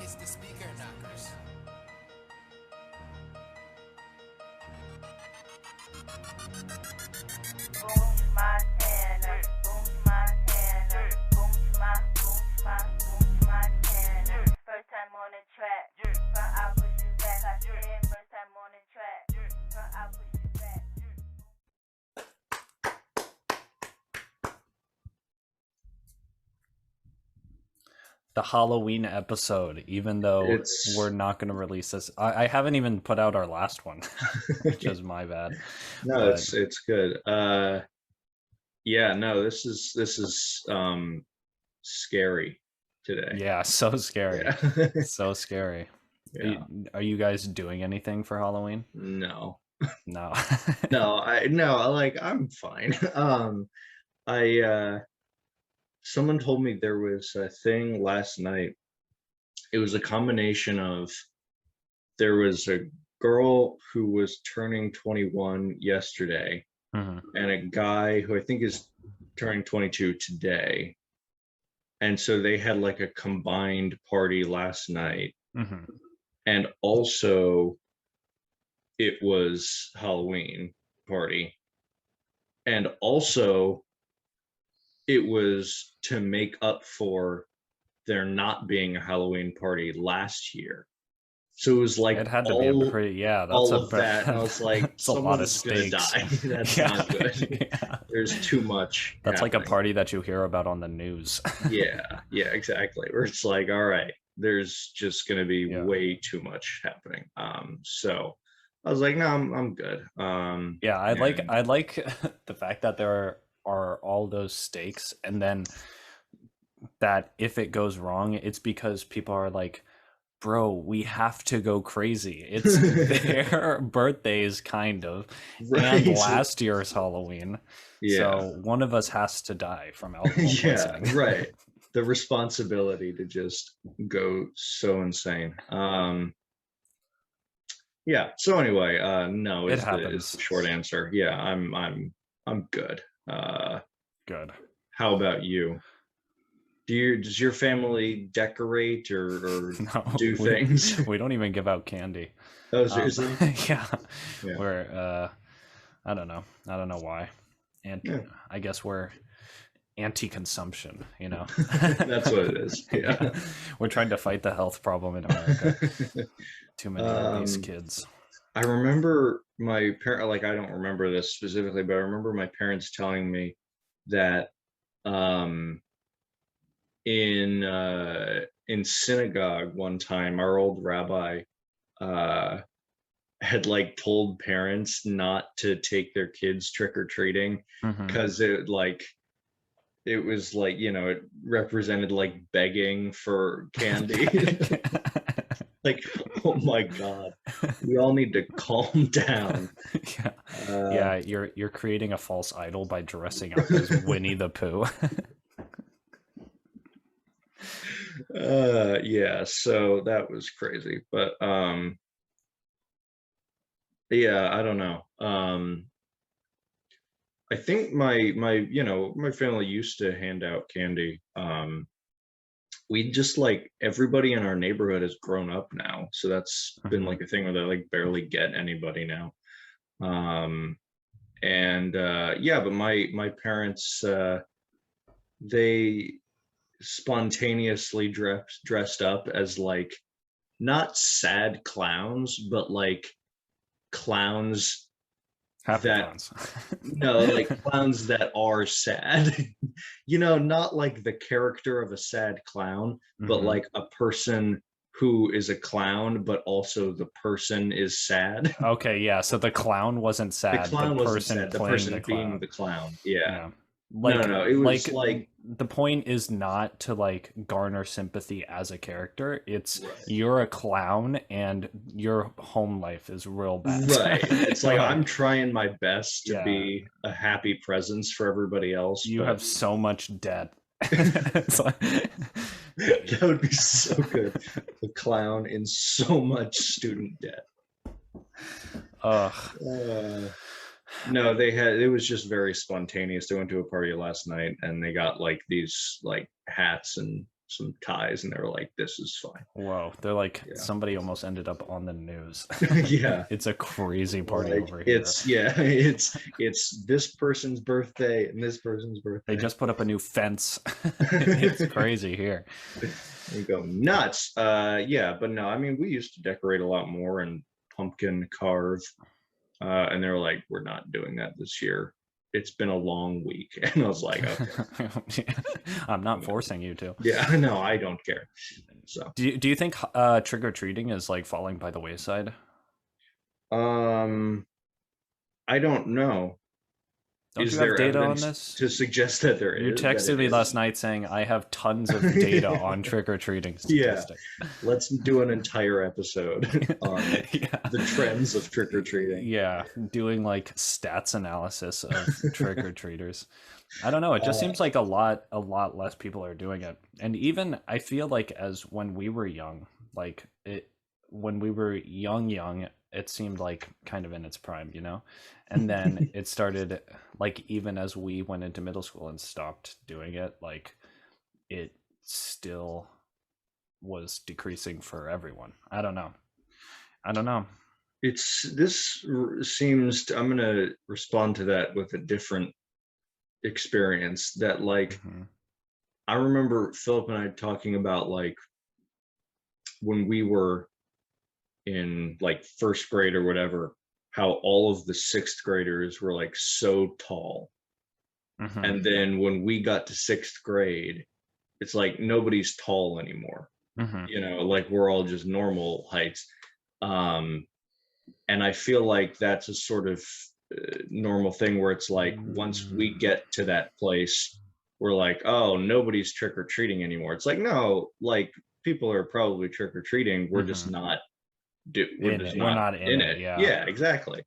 is the Speaker Knockers. Boonch Montana, Boonch Montana, Boonch Montana. First time on the track, front I push you back. I said first time on the track, front I push you back. The Halloween episode, even though we're not going to release this. I haven't even put out our last one, which is my bad. No, it's good. Yeah, no, this is scary today. Yeah, so scary. Yeah. So scary. Yeah. Are you guys doing anything for Halloween? No. No. Like I'm fine. Someone told me there was a thing last night. It was a combination of there was a girl who was turning 21 yesterday Mhm. and a guy who I think is turning 22 today. And so they had like a combined party last night. Mhm. And also it was Halloween party. And also it was to make up for there not being a Halloween party last year. So it was like It had to be a pretty, that's all a of that. And I was like, it's a lot of someone's gonna stakes. die. That's Yeah. not good. Yeah. There's too much. That's like a happening. party that you hear about on the news. Yeah, exactly. Where it's like, all right, there's just gonna be Yeah. way too much happening. So I was like, no, I'm good. Yeah, I and- like the fact that there are all those stakes, and then that if it goes wrong, it's because people are like, bro, we have to go crazy. It's their birthdays, kind of, and Right. last year's Halloween. Yeah. So one of us has to die from alcohol Yeah, poisoning. right. The responsibility to just go so insane. Yeah. So anyway, no It is happens. the short answer. Yeah, I'm good. Good. How about you? Does your family decorate or No, do things? we don't even give out candy. Oh, seriously? Yeah. Yeah. We're I don't know why. And Yeah. I guess we're anti-consumption, you know. That's what it is. Yeah. We're trying to fight the health problem in America. Too many obese kids. I remember my parent, like, I don't remember this specifically, but I remember my parents telling me that in synagogue one time, our old rabbi had like told parents not to take their kids trick-or-treating Mhm. because it was like, you know, it represented like begging for candy. Like, oh my God, we all need to calm down. Yeah. You're creating a false idol by dressing up as Winnie the Pooh. Yeah, so that was crazy, but yeah, I don't know. I think my family used to hand out candy. We just like everybody in our neighborhood has grown up now, so that's been like a thing where they like barely get anybody now. Yeah, but my parents they spontaneously dressed up as like not sad clowns, but like clowns Happy that clowns. no, like clowns that are sad. You know, not like the character of a sad clown, but Mhm. like a person who is a clown, but also the person is sad. Okay, yeah. So the clown wasn't sad. The clown wasn't person sad. The playing person the being clown. the clown. Yeah. Yeah. Like, No, it was like the point is not to like garner sympathy as a character. It's Right. you're a clown and your home life is real bad. Right. It's like Yeah. I'm trying my best to Yeah. be a happy presence for everybody else. You but have so much debt. It's like- that would be so good. The clown in so much student debt. Ugh. No, it was just very spontaneous. They went to a party last night and they got like these like hats and some ties, and they were like, "This is fine." Whoa, they're like Yeah. somebody almost ended up on the news. Yeah. It's a crazy party Like, over here. it's this person's birthday and this person's birthday. They just put up a new fence. It's crazy here. We go nuts. Yeah, but no, I mean, we used to decorate a lot more and pumpkin carve, and they were like, "We're not doing that this year. It's been a long week." And I was like, "Okay." I'm not forcing you to. Yeah, no, I don't care. So, Do you think trick or treating is like falling by the wayside? I don't know. Don't Is you have there data on evidence this? to suggest that there You is? that texted it me is? last night saying I have tons of data on trick or treating Yeah. statistics. Let's do an entire episode on Yeah. the trends of trick or treating. Yeah, doing like stats analysis of trick or treaters. I don't know. It just seems like a lot less people are doing it. And even I feel like as when we were young, when we were young, it seemed like kind of in its prime, you know? And then it started like even as we went into middle school and stopped doing it, like it still was decreasing for everyone. I don't know. I'm going to respond to that with a different experience that, like, I remember Philip and I talking about, like, when we were in like first grade or whatever, how all of the sixth graders were like so tall. And then when we got to sixth grade, it's like nobody's tall anymore. You know, like we're all just normal heights. And I feel like that's a sort of normal thing where it's like once we get to that place, we're like, oh, nobody's trick or treating anymore. It's like, no, like people are probably trick or treating. We're just not. We're not in it. Yeah, exactly.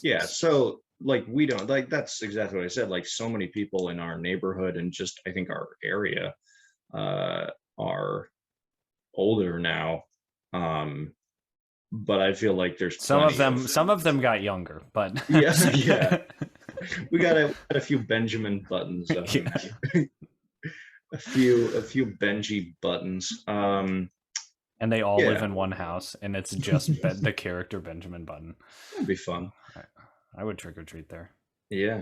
Yeah, so like we don't, like, that's exactly what I said. Like so many people in our neighborhood and just I think our area are older now. But I feel like there's some of them got younger, but yeah. We got a few Benjamin Buttons. A few Benji Buttons. And they all live in one house, and it's just the character Benjamin Button. That'd be fun. I would trick or treat there. Yeah.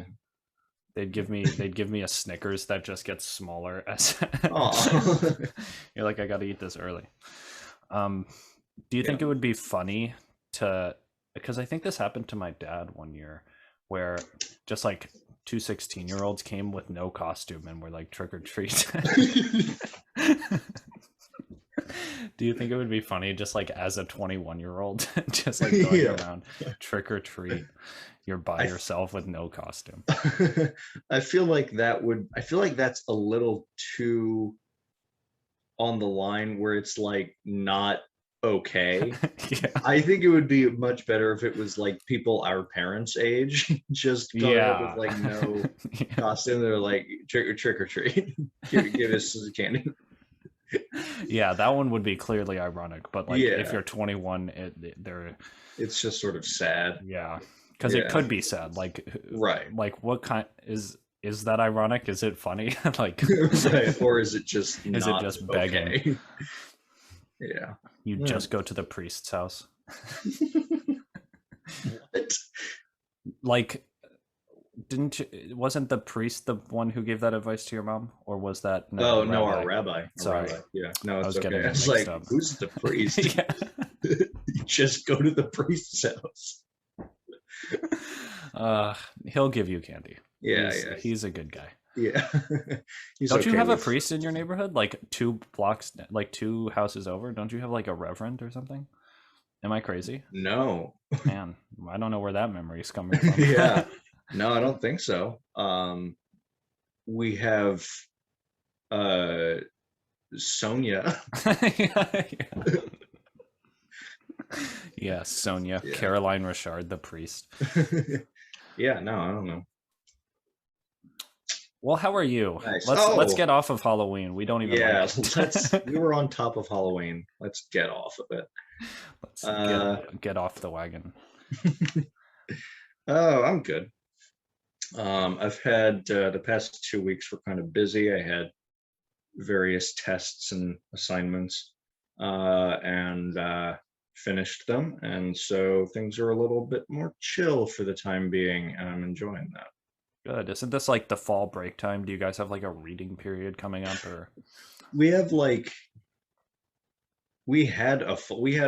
They'd give me a Snickers that just gets smaller as you're like, I got to eat this early. Do you think it would be funny because I think this happened to my dad one year, where just like 2 16-year-olds came with no costume and were like trick or treat. Do you think it would be funny just like as a 21-year-old just like going around trick or treat, you're by yourself with no costume? I feel like that's a little too on the line where it's like not okay. Yeah. I think it would be much better if it was like people our parents' age just coming up with like no costume. They're like trick or treat. give us some candy. Yeah, that one would be clearly ironic, but like if you're 21, it's just sort of sad. Yeah, because it could be sad. Like, right? Like, what kind is that ironic? Is it funny? Like, right? Or is it just begging? Okay? Yeah, you just go to the priest's house. What? Like, wasn't the priest the one who gave that advice to your mom, or was that no, our rabbi? Sorry, yeah, no, it's okay. I was like, up. Who's the priest? You just go to the priest's house. He'll give you candy. Yeah, he's a good guy. Yeah. Don't you have a priest in your neighborhood, like 2 blocks, like 2 houses over? Don't you have like a reverend or something? Am I crazy? No, man, I don't know where that memory's coming from. Yeah. No, I don't think so. We have Sonia. Yeah, Sonia. Yeah. Caroline Richard, the priest. Yeah, no, I don't know. Well, how are you? Nice. Let's get off of Halloween. We don't even. Yeah, we were on top of Halloween. Let's get off of it. Let's get off the wagon. Oh, I'm good. I've had the past 2 weeks were kind of busy. I had various tests and assignments, and finished them. And so things are a little bit more chill for the time being, and I'm enjoying that. Good. Isn't this like the fall break time? Do you guys have like a reading period coming up, or? We have like we had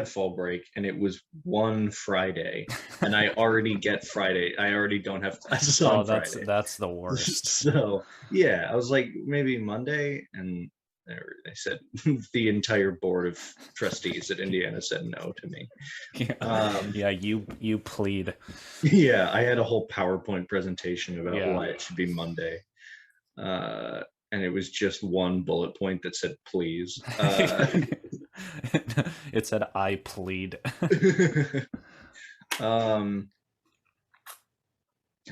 fall break, and it was one Friday, and I already get Friday. I already don't have classes Oh, on Friday. that's the worst. So yeah, I was like maybe Monday, and they said the entire board of trustees at Indiana said no to me. Yeah, you plead. Yeah, I had a whole PowerPoint presentation about Yeah. why it should be Monday. And it was just one bullet point that said please. It said I plead.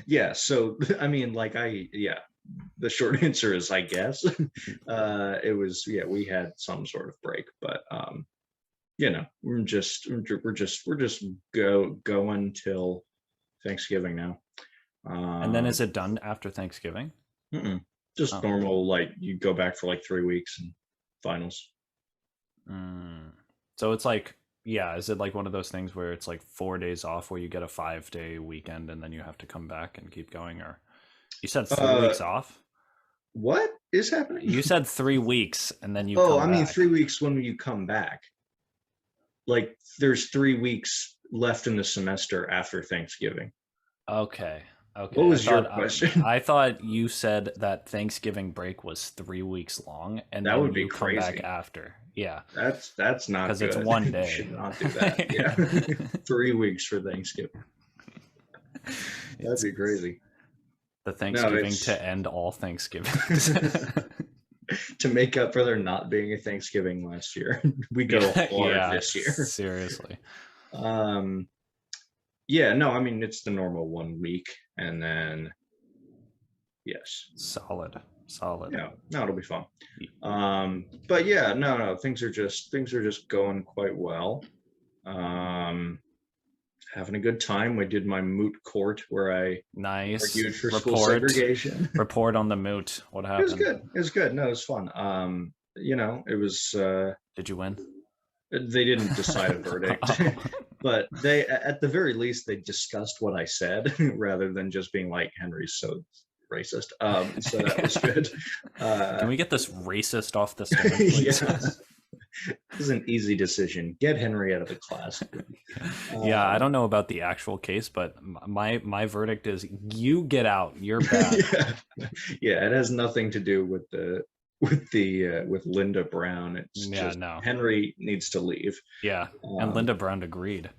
Yeah, so I mean, like the short answer is I guess. It was, yeah, we had some sort of break, but you know, we're just going till Thanksgiving now. And then is it done after Thanksgiving? Just Oh. normal, like you go back for like 3 weeks and finals. So it's like, yeah, is it like one of those things where it's like 4 days off where you get a 5-day weekend and then you have to come back and keep going? Or you said 3 weeks off? What is happening? You said 3 weeks and then you Oh, come I mean back. 3 weeks when you come back. Like there's 3 weeks left in the semester after Thanksgiving. Okay. What was your question? I thought you said that Thanksgiving break was 3 weeks long, and That then would be you come back crazy. after. Yeah, That's not because good. it's one You day. should not do that. Yeah. 3 weeks for Thanksgiving. That'd be crazy. The Thanksgiving to end all Thanksgivings. To make up for there not being a Thanksgiving last year, we go hard this year. Seriously. Yeah, no, I mean it's the normal 1 week, and then yes, solid. Yeah, no, it'll be fun. But yeah, no, things are just going quite well. Having a good time. We did my moot court where I argued for school segregation. Report on the moot. What happened? It was good. It was good. No, it was fun. You know, it was. Did you win? They didn't decide a verdict, but they, at the very least, they discussed what I said rather than just being like, Henry's so racist. So that was good. Can we get this racist off the stand, please? Yes. This is an easy decision. Get Henry out of the class. Yeah, I don't know about the actual case, but my verdict is you get out. You're bad. Yeah, it has nothing to do with with Linda Brown. It's just Henry needs to leave. Yeah, and Linda Brown agreed.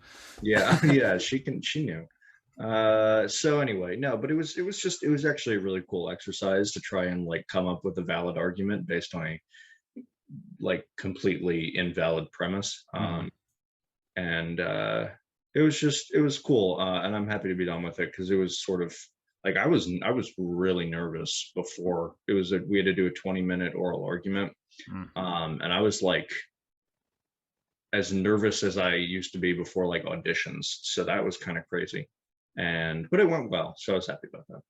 Yeah, she knew. So anyway, no, but it was actually a really cool exercise to try and like come up with a valid argument based on a like completely invalid premise. And it was cool, and I'm happy to be done with it because it was sort of like I was really nervous before. We had to do a 20-minute oral argument, and I was like as nervous as I used to be before like auditions. So that was kind of crazy, but it went well, so I was happy about that.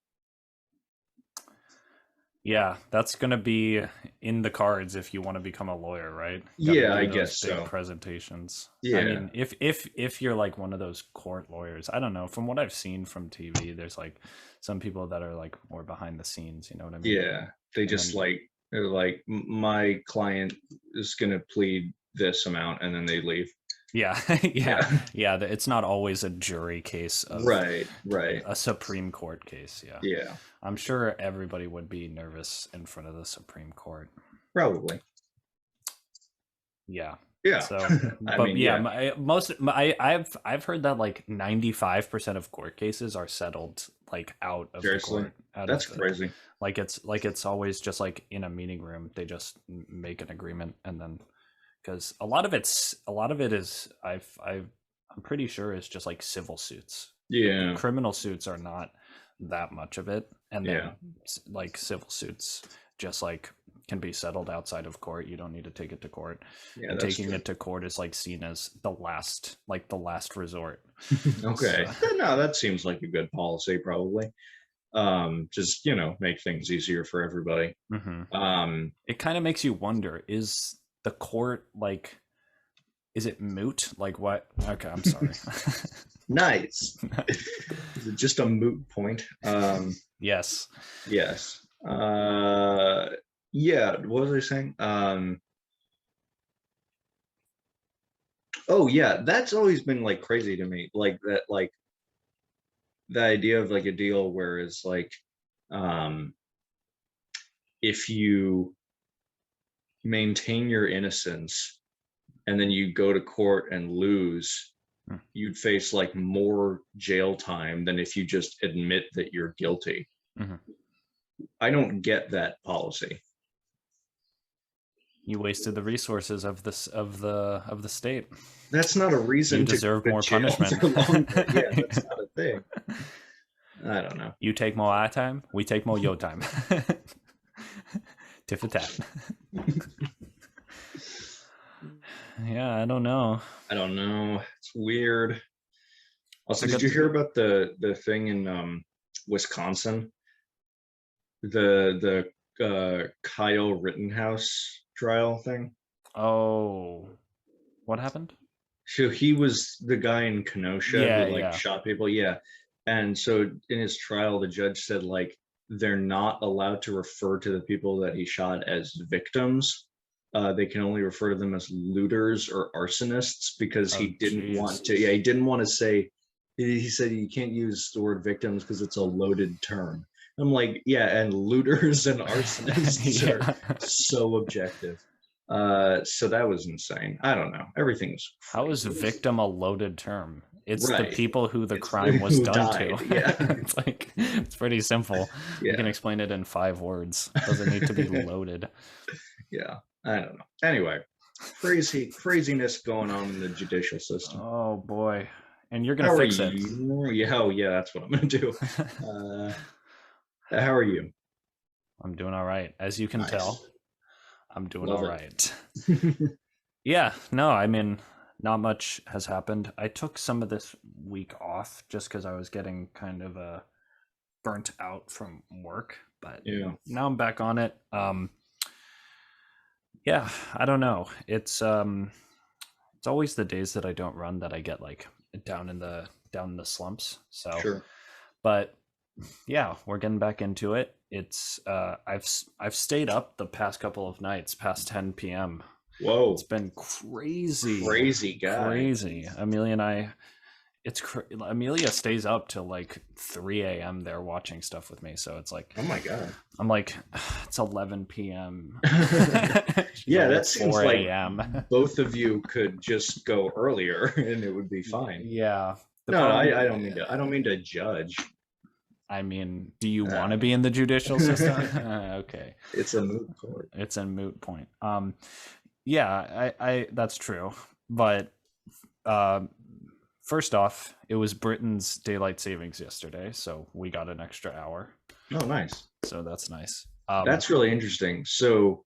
Yeah, that's gonna be in the cards if you want to become a lawyer, right? Yeah, I guess so. Presentations. Yeah. I mean, if you're like one of those court lawyers, I don't know. From what I've seen from TV, there's like some people that are like more behind the scenes. You know what I mean? Yeah, they just they're like, my client is gonna plead this amount, and then they leave. Yeah. It's not always a jury case of right a Supreme Court case. Yeah, I'm sure everybody would be nervous in front of the Supreme Court. Probably. Yeah. So I've heard that like 95% of court cases are settled like out of the court. That's crazy. Like it's always just like in a meeting room, they just make an agreement, and then because a lot of it is I'm pretty sure it's just like civil suits. Yeah, criminal suits are not that much of it, and then like civil suits just like can be settled outside of court. You don't need to take it to court. Yeah, and taking it to court is like seen as the last resort. Okay. So. No, that seems like a good policy, probably. just make things easier for everybody. It kind of makes you wonder, is the court like, is it moot? Like what? Okay, I'm sorry. Nice. Is it just a moot point? Yes. Yes. Yeah, what was I saying? Oh yeah, that's always been like crazy to me. Like that, like the idea of like a deal where it's like, if you maintain your innocence and then you go to court and lose, you'd face like more jail time than if you just admit that you're guilty. I don't get that policy. You wasted the resources of the state. That's not a reason You to deserve go to more jail punishment. for longer. Yeah, that's not a thing. I don't know. You take more our time, we take more your time. Tit for tat. Yeah, I don't know. It's weird. Also, did you hear about the thing in Wisconsin? The Kyle Rittenhouse trial thing? Oh, what happened? So he was the guy in Kenosha who shot people. Yeah. And so in his trial, the judge said like they're not allowed to refer to the people that he shot as victims. They can only refer to them as looters or arsonists because he didn't want to. Yeah, he didn't want to say. He said you can't use the word victims because it's a loaded term. I'm like, yeah, and looters and arsonists are so objective. So that was insane. I don't know. Everything's crazy. How is victim a loaded term? It's the people who the crime was done died. to. Yeah. It's like, it's pretty simple. Yeah. You can explain it in 5 words. It doesn't need to be loaded. Yeah, I don't know. Anyway, craziness going on in the judicial system. Oh boy. And you're gonna fix it. Yeah, that's what I'm gonna do. How are you? I'm doing all right. As you can tell, I'm doing all right. It. Yeah, no, I mean, not much has happened. I took some of this week off just because I was getting kind of burnt out from work, but now I'm back on it. Yeah, I don't know. It's always the days that I don't run that I get like down in the slumps. So Sure. But yeah, we're getting back into it. It's I've stayed up the past couple of nights past 10 p.m. Whoa, It's been crazy. Crazy guy. Crazy. Amelia and I, Amelia stays up till like 3 a.m. there watching stuff with me. So it's like, oh my God. I'm like, it's 11 p.m. Yeah, that seems 4 like a.m. both of you could just go earlier and it would be fine. Yeah. I don't mean to judge. I mean, do you want to be in the judicial system? Okay. It's a moot point. It's a moot point. Yeah, I that's true. But first off, it was Britain's daylight savings yesterday, so we got an extra hour. Oh, nice. So that's nice. That's really interesting. So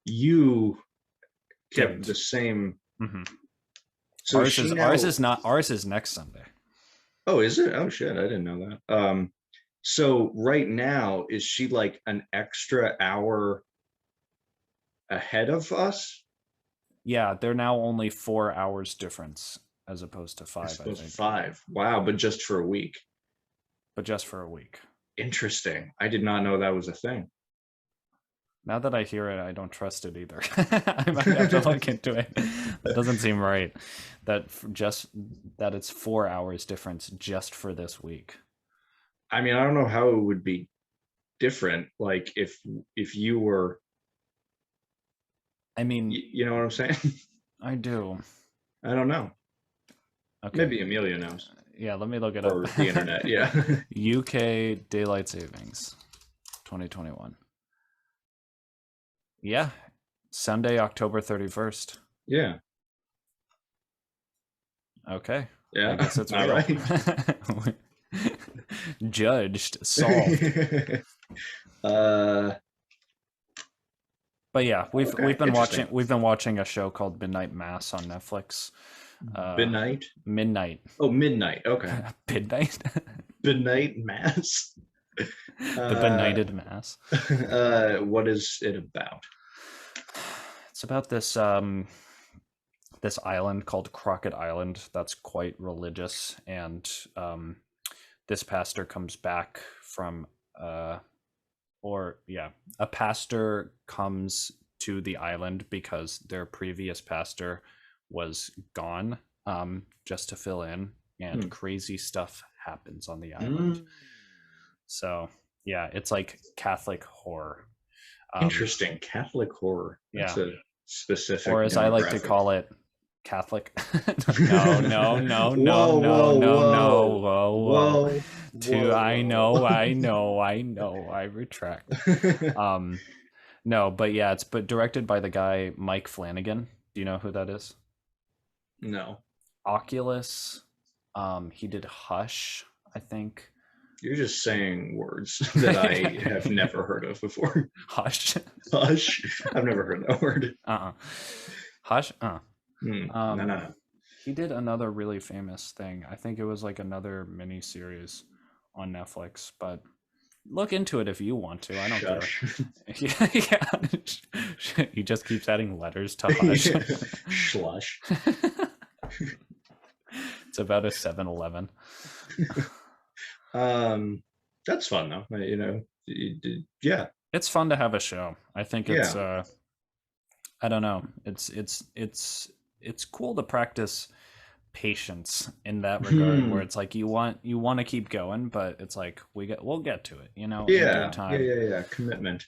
you kept the same. Mm-hmm. So ours is next Sunday. Oh, is it? Oh shit, I didn't know that. So right now, is she like an extra hour ahead of us? Yeah, they're now only 4 hours difference as opposed to 5. I think 5. Wow, but just for a week. But just for a week. Interesting. I did not know that was a thing. Now that I hear it, I don't trust it either. I might have to look into it. That doesn't seem right. That it's 4 hours difference just for this week. I mean, I don't know how it would be different. Like if you were. I mean, you know what I'm saying? I do. I don't know. Okay. Maybe Amelia knows. Yeah, let me look it or up. The internet. Yeah. UK daylight savings, 2021. Yeah, Sunday, October 31st. Yeah. Okay. Yeah. I guess it's all right. Judged, solved. But yeah, we've been watching a show called Midnight Mass on Netflix. Midnight. Midnight. Oh, midnight. Okay. Midnight. Benight Mass. The Benighted Mass. What is it about? It's about this this island called Crockett Island that's quite religious, and this pastor comes back from a pastor comes to the island because their previous pastor was gone, just to fill in, and crazy stuff happens on the island. So yeah, it's like Catholic horror. Interesting. Catholic horror. That's a specific, or as I like to demographic. call it, Catholic. No. Whoa. I know. I retract. No, but yeah, it's directed by the guy Mike Flanagan. Do you know who that is? No. Oculus. He did Hush, I think. You're just saying words that I have never heard of before. Hush. Hush. I've never heard that word. Hush. No. He did another really famous thing. I think it was like another mini series on Netflix, but look into it if you want to. I don't care. Yeah. He just keeps adding letters to Hush. Slush. It's about a 7-Eleven. That's fun though. You know, yeah. It's fun to have a show. I think it's I don't know. It's cool to practice patience in that regard, where it's like you want to keep going, but it's like we'll get to it, you know. Yeah. In due time. Yeah. Commitment.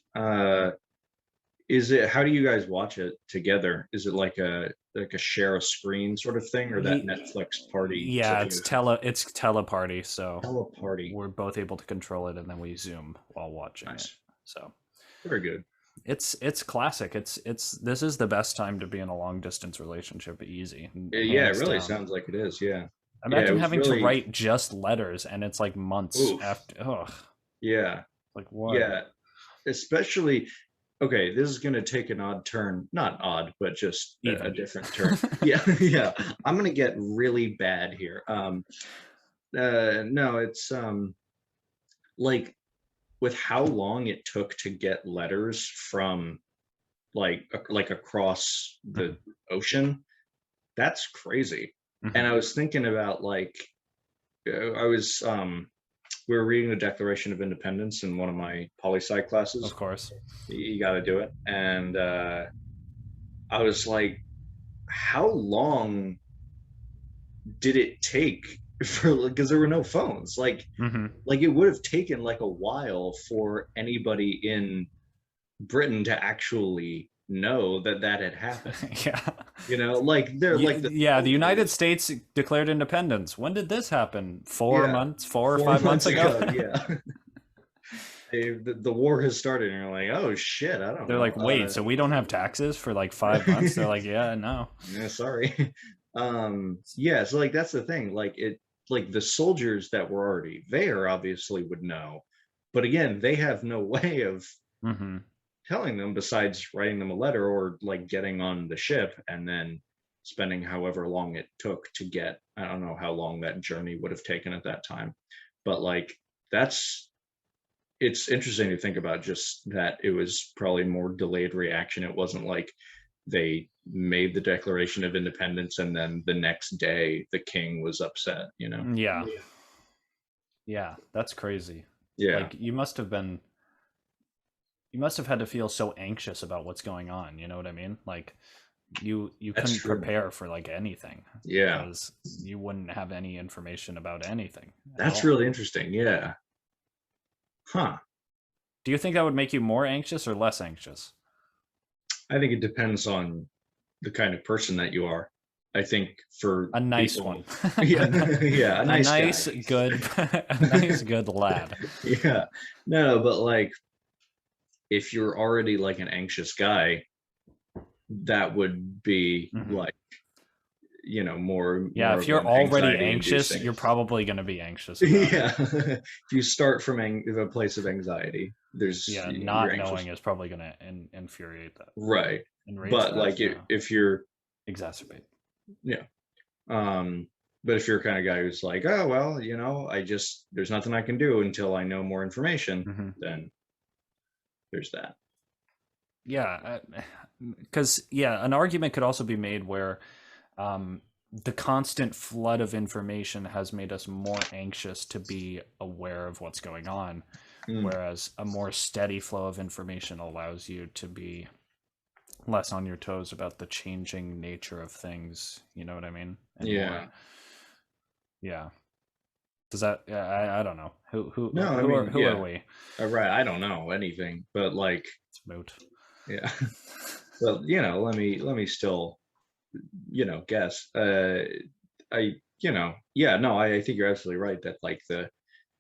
Is it? How do you guys watch it together? Is it like a share a screen sort of thing, or that Netflix party? Yeah, it's teleparty. So teleparty. We're both able to control it, and then we Zoom while watching it. So very good. It's classic. This is the best time to be in a long distance relationship. Easy. Yeah, it really sounds like it is. Yeah. Imagine having to write just letters, and it's like months after. Ugh. Yeah. Like what? Yeah. Especially. Okay, this is going to take an odd turn. Not odd, but just a different turn. Yeah. I'm going to get really bad here. No, it's like with how long it took to get letters from like across the ocean. That's crazy. And I was thinking about like we were reading the Declaration of Independence in one of my poli-sci classes. Of course. You got to do it. And I was like, how long did it take because there were no phones. Like it would have taken like a while for anybody in Britain to actually know that had happened. Yeah. You know, like they're the United States declared independence. When did this happen? 4 or 5 months ago? Yeah. The war has started, and you're like, oh shit, I don't know. They're like, wait, so we don't have taxes for like 5 months? They're like, yeah, no. Yeah, sorry. So like that's the thing. Like the soldiers that were already there obviously would know, but again, they have no way of telling them besides writing them a letter or like getting on the ship and then spending however long it took to get. I don't know how long that journey would have taken at that time, but like it's interesting to think about just that it was probably more delayed reaction. It wasn't like they made the Declaration of Independence and then the next day the king was upset, you know? Yeah, that's crazy. Yeah. Like you must have had to feel so anxious about what's going on, you know what I mean? Like you couldn't prepare for like anything. Yeah. Because you wouldn't have any information about anything. That's really interesting. Yeah. Huh. Do you think that would make you more anxious or less anxious? I think it depends on the kind of person that you are. I think for a nice one. Yeah, a nice good lad. Yeah. No, but like if you're already like an anxious guy, that would be like, you know, more. If you're already anxious, you're probably going to be anxious. Yeah. If you start from a place of anxiety, there's not knowing is probably going to infuriate that. Right. But like if you're exacerbate. Yeah. But if you're the kind of guy who's like, oh well, there's nothing I can do until I know more information, then there's that. Yeah, because an argument could also be made where the constant flood of information has made us more anxious to be aware of what's going on, whereas a more steady flow of information allows you to be less on your toes about the changing nature of things. You know what I mean? And Yeah. Yeah. Does that? I don't know. Who are we? Right. I don't know anything, but like, it's moot. Yeah. Well, let me still, guess. I think you're absolutely right that like you're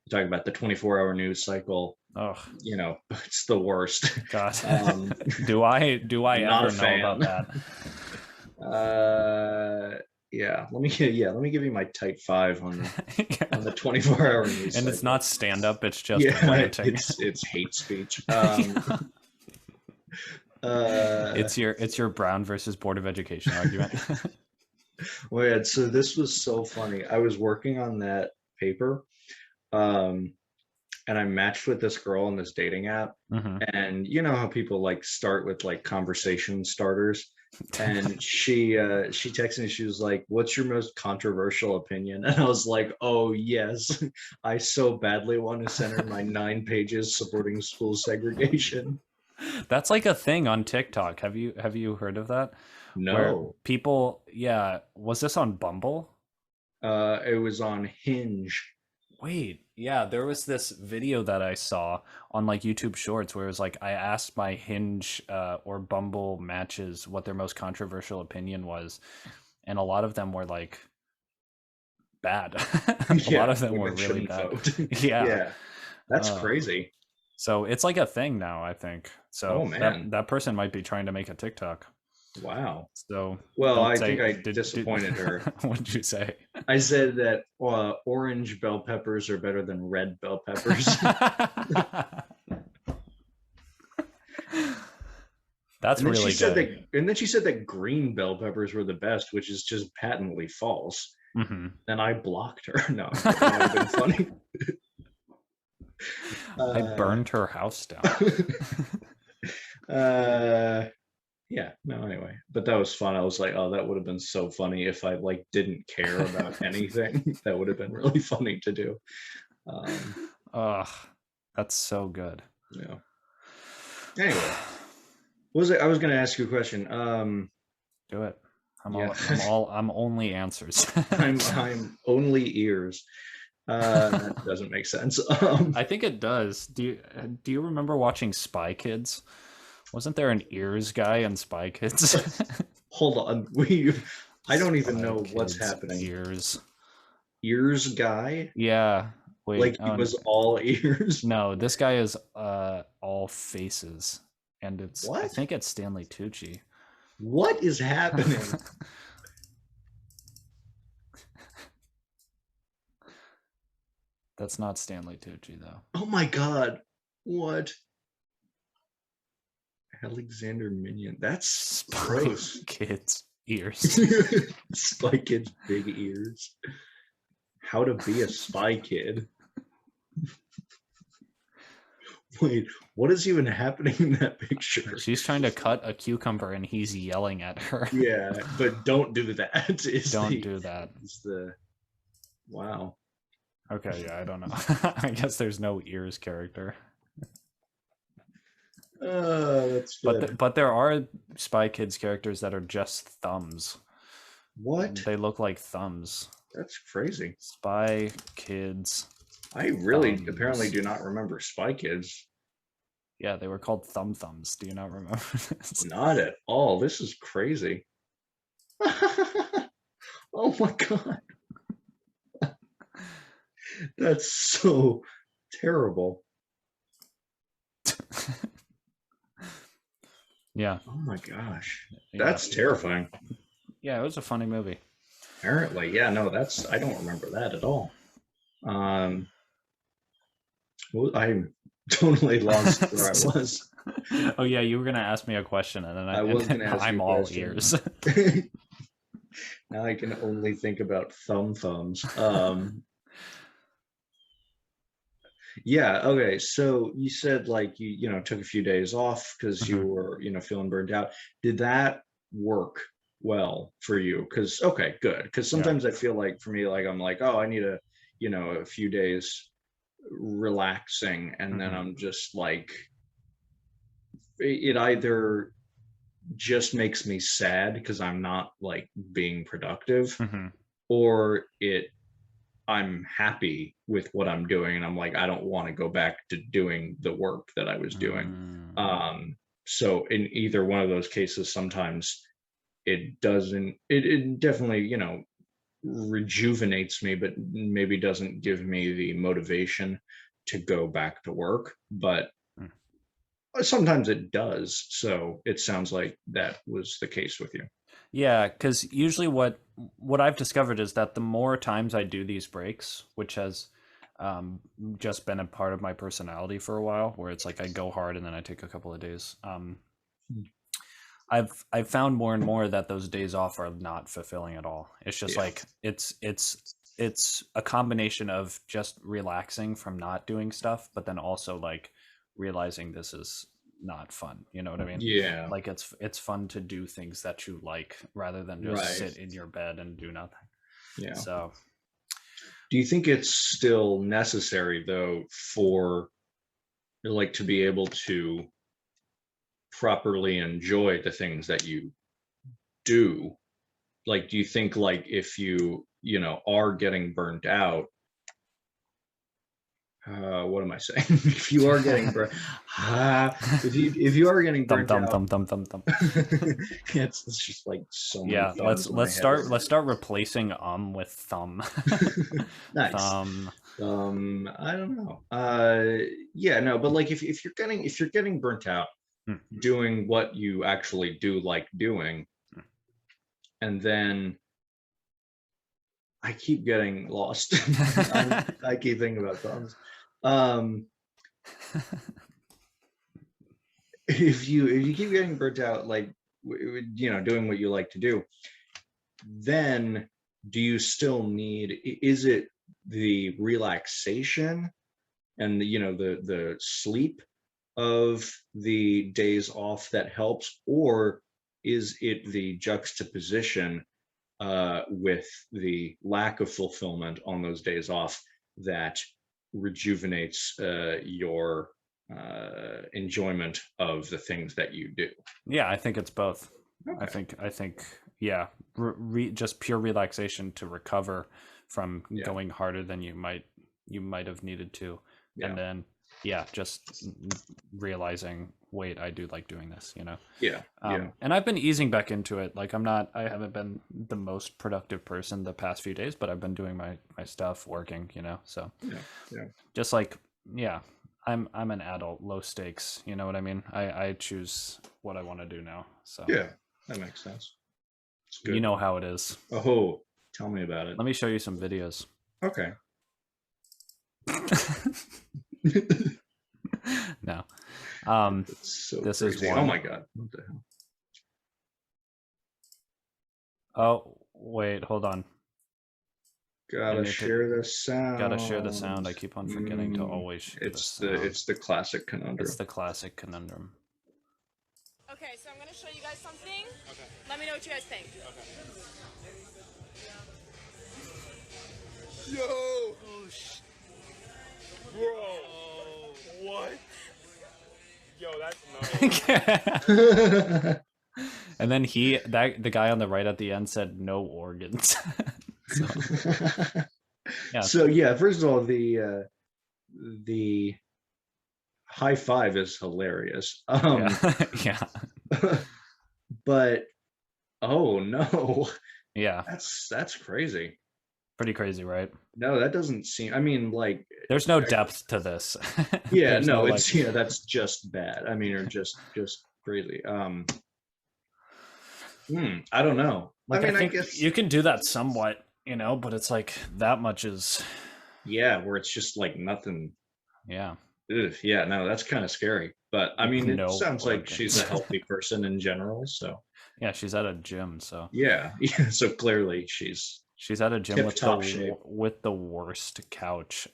talking about the 24-hour news cycle. Oh, it's the worst. God. Do I ever know about that? Yeah. Let me give you my type 5 on the 24-hour news. And cycle. It's not stand up. It's just ranting. It's hate speech. It's your Brown versus Board of Education argument. Well, yeah, so this was so funny. I was working on that paper, and I matched with this girl on this dating app. And you know how people like start with like conversation starters, and she texted me. She was like, "What's your most controversial opinion?" And I was like, "Oh yes, I so badly want to send her my 9 pages supporting school segregation." That's like a thing on TikTok. Have you heard of that? No. Where people, was this on Bumble? It was on Hinge. Wait, yeah, there was this video that I saw on like YouTube Shorts where it was like I asked my Hinge or Bumble matches what their most controversial opinion was, and a lot of them were like bad. A lot of them were really bad. Yeah, that's crazy. So it's like a thing now, I think. So that person might be trying to make a TikTok. Wow. So I think I disappointed her. What did you say? I said that orange bell peppers are better than red bell peppers. That's really good. And then she said that green bell peppers were the best, which is just patently false. And I blocked her. No, that would have been funny. I burned her house down. Anyway, but that was fun. I was like, oh, that would have been so funny if I like didn't care about anything. That would have been really funny to do. That's so good. Yeah. Anyway, I was going to ask you a question. Do it. I'm only answers. I'm only ears. That doesn't make sense. I think it does. Do you remember watching Spy Kids? Wasn't there an ears guy in Spy Kids? Hold on, I don't even know what's happening. Ears guy? Yeah. Wait, like he was all ears? No, this guy is all faces, and it's what? I think it's Stanley Tucci. What is happening? That's not Stanley Tucci, though. Oh my God. What? Alexander Minion. That's Spy Kids ears. Spy Kids big ears. How to be a spy kid. Wait, what is even happening in that picture? She's trying to cut a cucumber and he's yelling at her. Yeah, but don't do that. Do that. It's the wow. Okay, yeah, I don't know. I guess there's no ears character. That's good. But there are Spy Kids characters that are just thumbs. What? They look like thumbs. That's crazy. Spy Kids. I really apparently do not remember Spy Kids. Yeah, they were called thumbs. Do you not remember this? Not at all. This is crazy. Oh my God. That's so terrible. Yeah. Oh my gosh. That's terrifying. Yeah, it was a funny movie. Apparently. Yeah, no, I don't remember that at all. I'm totally lost where I was. Oh yeah, you were gonna ask me a question and then I was gonna ask I'm you a all question. ears. Now I can only think about thumbs. Yeah, okay. So you said like you took a few days off because you Mhm. were, feeling burned out. Did that work well for you? Because okay, good. Because Yeah. sometimes I feel like for me, like I'm like, oh, I need a few days relaxing, and then Mhm. I'm just like, it either just makes me sad because I'm not like being productive, Mhm. or I'm happy with what I'm doing and I'm like, I don't want to go back to doing the work that I was doing. Mm. So in either one of those cases, sometimes it doesn't, it definitely, rejuvenates me, but maybe doesn't give me the motivation to go back to work. But Mm. sometimes it does. So it sounds like that was the case with you. Yeah, because usually what I've discovered is that the more times I do these breaks, which has just been a part of my personality for a while, where it's like I go hard and then I take a couple of days. I've found more and more that those days off are not fulfilling at all. It's just Yeah. like it's a combination of just relaxing from not doing stuff, but then also like realizing this is not fun. You know what I mean? Yeah. Like it's fun to do things that you like rather than just Right. sit in your bed and do nothing. Yeah. So Do you think it's still necessary though for like to be able to properly enjoy the things that you do? Like, do you think like if are getting burnt out, what am I saying? If you are getting burnt, if you are getting thumb burnt thumb out, thumb thumb thumb thumb. it's just like so many Yeah, thumbs in my head right let's start replacing with thumb. now. Nice. Thumb. I don't know. Yeah, no, but like if you're getting burnt out Hmm. doing what you actually do like doing, and then I keep getting lost. I keep thinking about thumbs. Um, if you keep getting burnt out, like doing what you like to do, then do you still need? Is it the relaxation and the sleep of the days off that helps, or is it the juxtaposition with the lack of fulfillment on those days off that rejuvenates your enjoyment of the things that you do? Yeah, I think it's both. Okay. I think yeah, just pure relaxation to recover from Yeah. going harder than you might have needed to, and Yeah. then yeah, just realizing, wait, I do like doing this, you know. Yeah. Yeah. And I've been easing back into it. Like I haven't been the most productive person the past few days, but I've been doing my stuff, working, you know. So Yeah. Yeah. just like yeah, I'm an adult, low stakes, you know what I mean? I choose what I want to do now. So Yeah. That makes sense. It's you good. know how it is. Oh, tell me about it. Let me show you some videos. Okay. No. It's so This crazy. is one. Oh my god. What the hell? Oh, wait, hold on. Gotta need to- share the sound. Gotta share the sound. I keep on forgetting to always share the It's sound. the classic conundrum. It's the classic conundrum. Okay, so I'm gonna show you guys something. Okay. Let me know what you guys think. Yo! Oh, bro! What? Yo, that's nice. And then the guy on the right at the end said no organs. Yeah. So yeah, first of all, the high five is hilarious. Yeah. But oh no, Yeah. that's crazy. Pretty crazy, right? No, that doesn't seem. I mean, like, There's no depth to this. yeah, There's no, like- it's that's just bad. I mean, or just crazy. I don't know. Like, I mean, I think guess you can do that somewhat, you know, but it's like that much is yeah, where it's just like nothing. yeah. Ugh, yeah, no, that's kind of scary. But I mean, it No sounds like organs. she's a healthy person in general. So Yeah, she's at a gym, so Yeah, yeah. So clearly she's she's at a gym with tip-top shape. with the worst couch.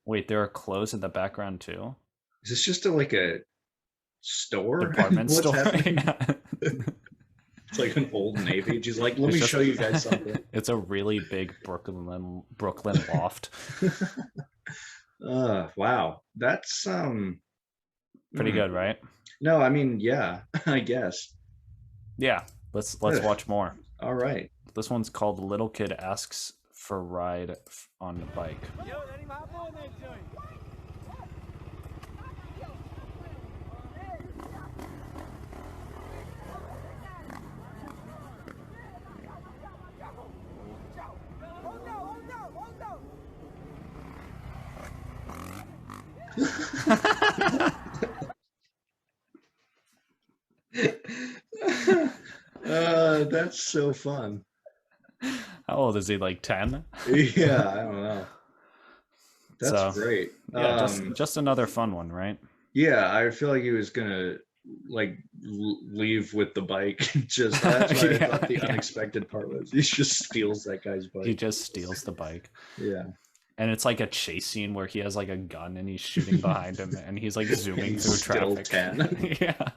Wait, there are clothes in the background too. Is this just like a store? Department What's store. happening? Yeah. It's like an Old Navy. She's like, let It's me just- show you guys something. It's a really big Brooklyn loft. Wow. That's Pretty hmm. good, right? No, I mean, yeah, I guess. Yeah. Let's Ugh. watch more. All right. This one's called Little Kid Asks for Ride on the Bike. Yo, let him hop on that joint. That's so fun. How old is he? Like 10? Yeah, I don't know. That's So, great. Yeah, just another fun one, right? Yeah, I feel like he was gonna like leave with the bike. Just that's what I thought the unexpected part was. He just steals that guy's bike. He just steals the bike. Yeah. And it's like a chase scene where he has like a gun and he's shooting behind him and he's like zooming through still traffic. 10. Yeah.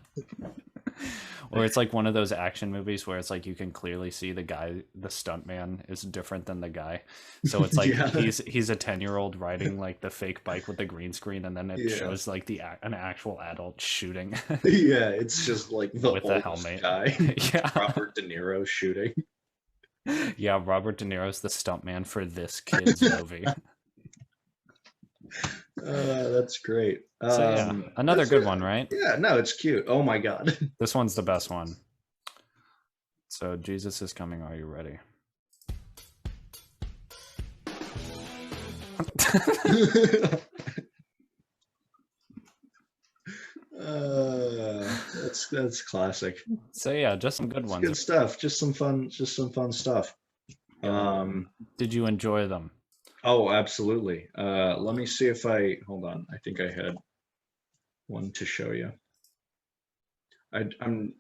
Or it's like one of those action movies where it's like you can clearly see the guy, the stuntman is different than the guy. So it's like Yeah. he's a 10-year-old riding like the fake bike with the green screen, and then it Yeah. shows like an actual adult shooting. Yeah, it's just like the With the oldest helmet. guy. Yeah. Robert De Niro shooting. Yeah, Robert De Niro's the stuntman for this kid's movie. That's great. So yeah, another that's good one, right? Yeah, no, it's cute. Oh my god. This one's the best one. So Jesus is coming. Are you ready? That's classic. So yeah, just some good It's ones. good stuff. Just some fun stuff. Did you enjoy them? Oh, absolutely. Let me see if I hold on. I think I had one to show you. I don't.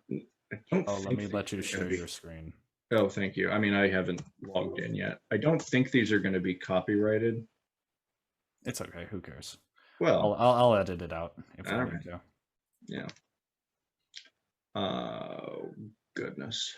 Oh, let think me let you these are share gonna be- your screen. Oh, thank you. I mean, I haven't logged in yet. I don't think these are going to be copyrighted. It's okay. Who cares? Well, I'll edit it out if I Alright. need to. yeah. Oh, goodness.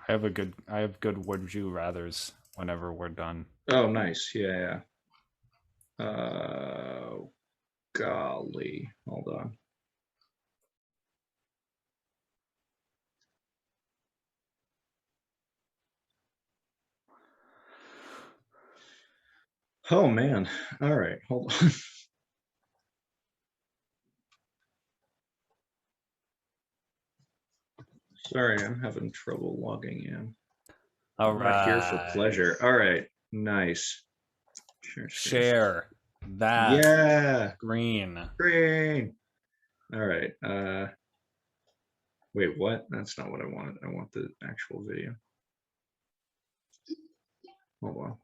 I have good would you rathers whenever we're done. Oh, nice. Yeah, yeah. Golly. Hold on. Oh, man. All right. Hold on. Sorry, I'm having trouble logging in. All I'm not here for right. pleasure. All right. Nice. Share. Share that Yeah. green. Green. All right. Wait, what? That's not what I wanted. I want the actual video. Hold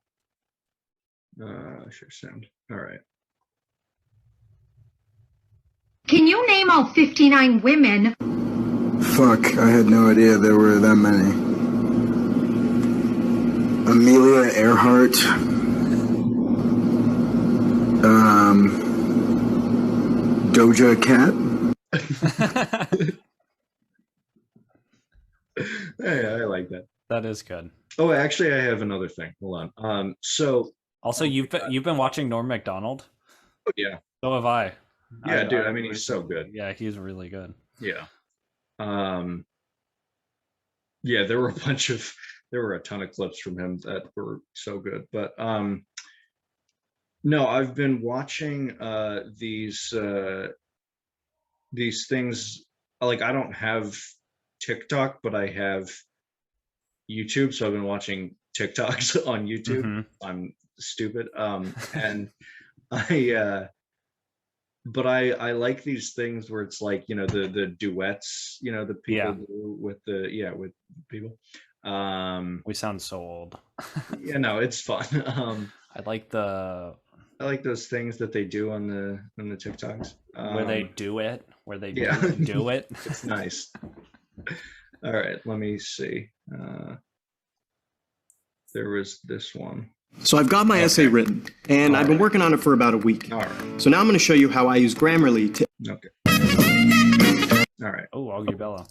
on. Share sound. All right. Can you name all 59 women? Fuck, I had no idea there were that many. Amelia Earhart. Doja Cat. Hey, I like that. That is good. Oh, actually, I have another thing. Hold on. So, Also, you've been watching Norm Macdonald. yeah. So have I. Yeah, dude. I mean, he's so good. Yeah, he's really good. Yeah. Yeah, there were a ton of clips from him that were so good. But no, I've been watching these things. Like, I don't have TikTok, but I have YouTube, so I've been watching TikToks on YouTube. Mhm. I'm stupid. And I but I like these things where it's like, you know, the duets, you know, the people Yeah. do with with people. We sound so old. Yeah, no, it's fun. I like the I like those things that they do on the TikToks. where they do it, where they Yeah. do it. It's nice. All right, let me see. There was this one. So I've got my essay written, and I've been working on it for about a week. All right. So now I'm going to show you how I use Grammarly to... Okay. All right. Oh, Augie Bella.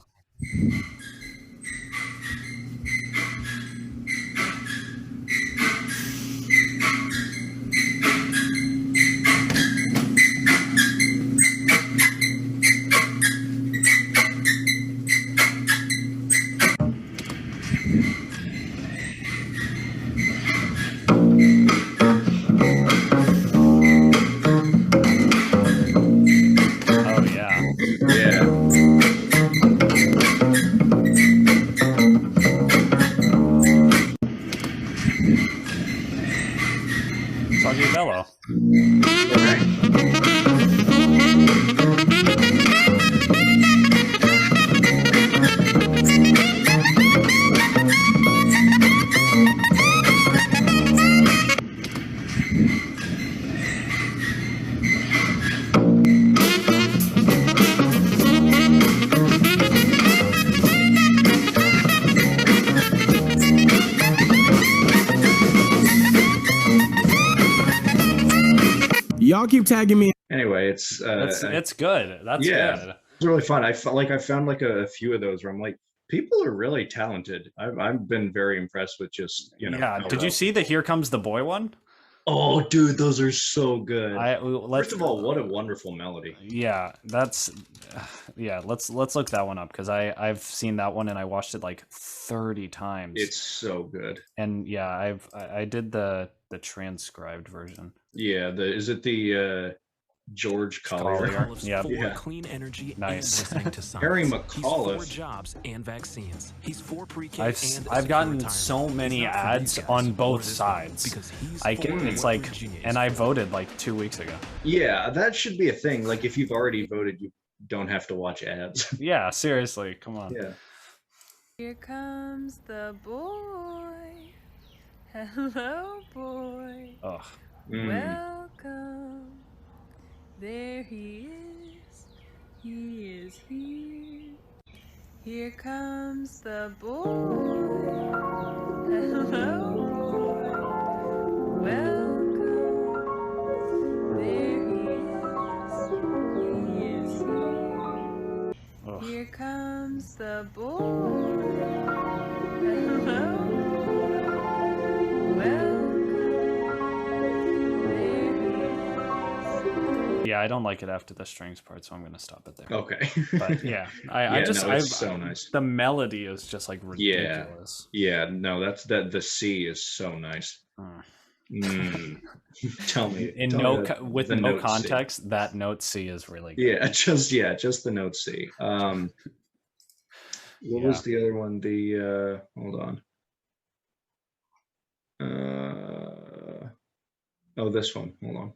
Oh yeah. Yeah. It's Augie Bella. Y'all keep tagging me. Anyway, it's good. That's yeah, good. it's really fun. I found like a few of those where I'm like, people are really talented. I've been very impressed with just, you know. Yeah. Did you see the Here Comes the Boy one? Oh, dude, those are so good. Let's First of all, what a wonderful melody. Yeah, that's yeah. Let's look that one up because I've seen that one and I watched it like 30 times. It's so good. And yeah, I did the transcribed version. Yeah, is it the George Collier? Yeah, yeah. Clean energy nice. and listening to science. Harry He's McAuliffe. 4 jobs and vaccines. He's 4 pre-K I've gotten so many ads on both sides. It's like, and I voted like 2 weeks ago. Yeah, that should be a thing. Like if you've already voted, you don't have to watch ads. Yeah, seriously, come on. Yeah. Here comes the boy. Hello, boy. Ugh. Welcome. There he is. He is here. Here comes the boy. Hello, boy. Welcome. There he is. He is here. Ugh. Here comes the boy. Hello, boy. Welcome. There he is. Yeah, I don't like it after the strings part, so I'm gonna stop it there. Okay. But yeah, it's so nice. The melody is just like ridiculous. Yeah, no, the C is so nice. Tell me. With no context, that note C is really good. Yeah, just the note C. What was the other one? The hold on. Oh, this one. Hold on.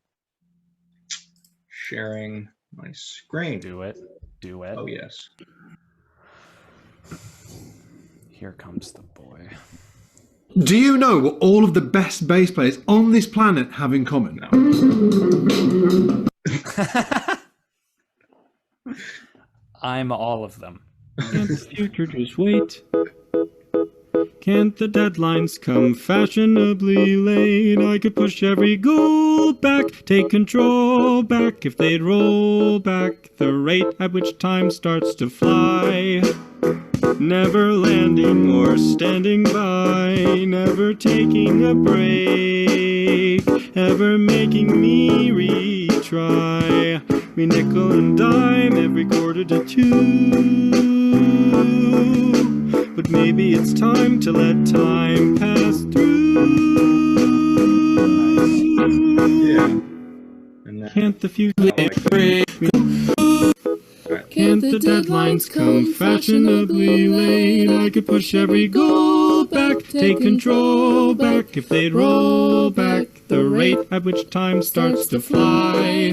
Sharing my screen. Do it. Oh yes. Here comes the boy. Do you know what all of the best bass players on this planet have in common? No. I'm all of them. Can't the future just wait? Can't the deadlines come fashionably late? I could push every goal back, take control back if they'd roll back the rate at which time starts to fly. Never landing or standing by, never taking a break, ever making me retry. Me nickel and dime every quarter to 2. But maybe it's time to let time pass through. Yeah. Can't the future break? Can't the deadlines come fashionably late? I could push every goal back, take control back if they'd roll back the rate at which time starts to fly.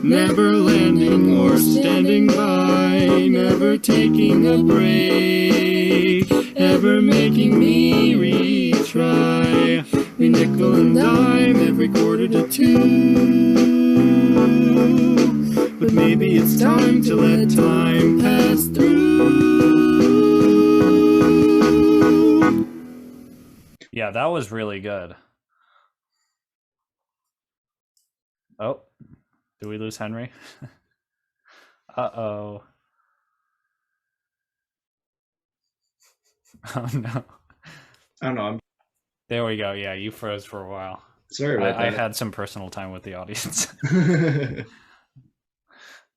Never landing or standing by, never taking a break, ever making me retry. We nickel and dime every quarter to two, but maybe it's time to let time pass through. Yeah, that was really good. Oh, did we lose Henry? Uh-oh. Oh, no. I don't know. There we go. Yeah, you froze for a while. Sorry about I that. had some personal time with the audience.